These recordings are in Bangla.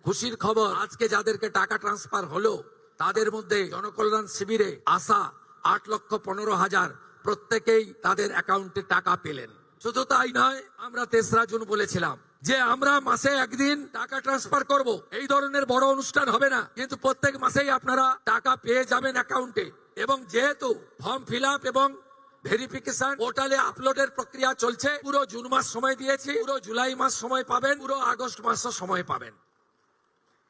খুশির খবর, আজকে যাদেরকে টাকা ট্রান্সফার হলো তাদের মধ্যে জনকল্যাণ শিবিরে আসা 8,15,000 প্রত্যেকেই তাদের অ্যাকাউন্টে টাকা পেলেন। শুধু তাই নয়, আমরা 3রা জুন বলেছিলাম যে আমরা মাসে একদিন টাকা ট্রান্সফার করব। এই ধরনের বড় অনুষ্ঠান হবে না, কিন্তু প্রত্যেক মাসেই আপনারা টাকা পেয়ে যাবেন অ্যাকাউন্টে। এবং যেহেতু ফর্ম ফিল আপ এবং ভেরিফিকেশন পোর্টালে আপলোডের প্রক্রিয়া চলছে, পুরো জুন মাস সময় দিয়েছি, পুরো জুলাই মাস সময় পাবেন, পুরো আগস্ট মাসও সময় পাবেন।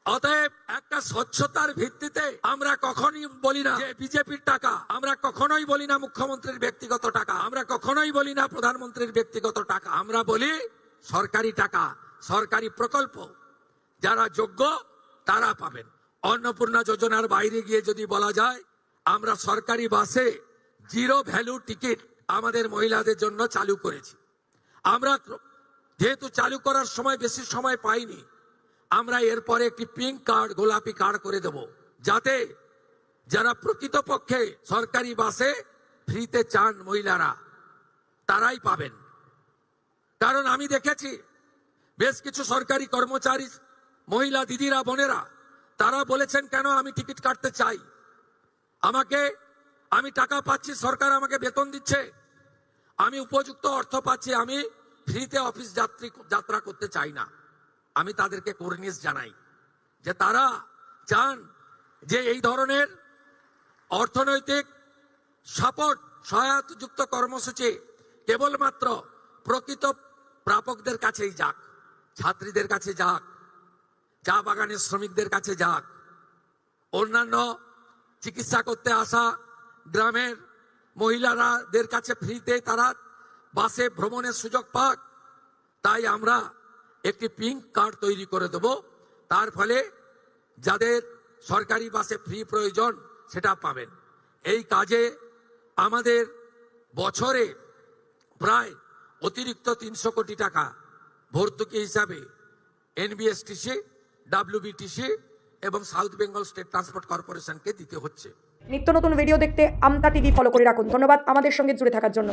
অতএব একটা স্বচ্ছতার ভিত্তিতে আমরা কখনোই বলি না যে বিজেপির টাকা, আমরা কখনোই বলি না মুখ্যমন্ত্রীর ব্যক্তিগত টাকা, আমরা কখনোই বলি না প্রধানমন্ত্রীর ব্যক্তিগত টাকা, আমরা বলি সরকারি টাকা, সরকারি প্রকল্প যারা যোগ্য তারা পাবেন। অন্নপূর্ণা যোজনার বাইরে গিয়ে যদি বলা যায়, আমরা সরকারি বাসে 0 ভ্যালু টিকিট আমাদের মহিলাদের জন্য চালু করেছি। আমরা যেহেতু চালু করার সময় বেশি সময় পাইনি, আমরা এরপরে একটি পিঙ্ক কার্ড, গোলাপি কার্ড করে দেব, যাতে যারা প্রকৃতপক্ষে সরকারি বাসে ফ্রিতে চান মহিলারা তারাই পাবেন। কারণ আমি দেখেছি বেশ কিছু সরকারি কর্মচারী মহিলা দিদিরা, বোনেরা, তারা বলেছেন কেন আমি টিকিট কাটতে চাই, আমি টাকা পাচ্ছি, সরকার আমাকে বেতন দিচ্ছে, আমি উপযুক্ত অর্থ পাচ্ছি, আমি ফ্রিতে অফিস যাত্রা করতে চাই না। আমি তাদেরকে কর্নিশ জানাই যে তারা চান যে এই ধরনের অর্থনৈতিক সাপোর্ট, সহায়তাযুক্ত কর্মসূচি কেবলমাত্র প্রকৃত প্রাপকদের কাছেই যাক, ছাত্রীদের কাছে যাক, চা বাগানের শ্রমিকদের কাছে যাক, অন্যান্য চিকিৎসা করতে আসা গ্রামের মহিলাদের কাছে ফ্রিতে তারা বাসে ভ্রমণের সুযোগ পাক। তাই আমরা একটি পিঙ্ক কার্ড তৈরি করে দেব, তার ফলে যাদের সরকারি বাসে ফ্রি প্রয়োজন সেটা পাবেন। এই কাজে আমাদের বছরে প্রায় অতিরিক্ত 300 কোটি টাকা ভর্তুকি হিসাবে এনবিএসটিসি, ডাব্লিউবিটিসি এবং সাউথ বেঙ্গল স্টেট ট্রান্সপোর্ট কর্পোরেশনকে দিতে হচ্ছে। নিত্য নতুন ভিডিও দেখতে আমতা টিভি ফলো করে রাখুন। ধন্যবাদ আমাদের সঙ্গে জুড়ে থাকার জন্য।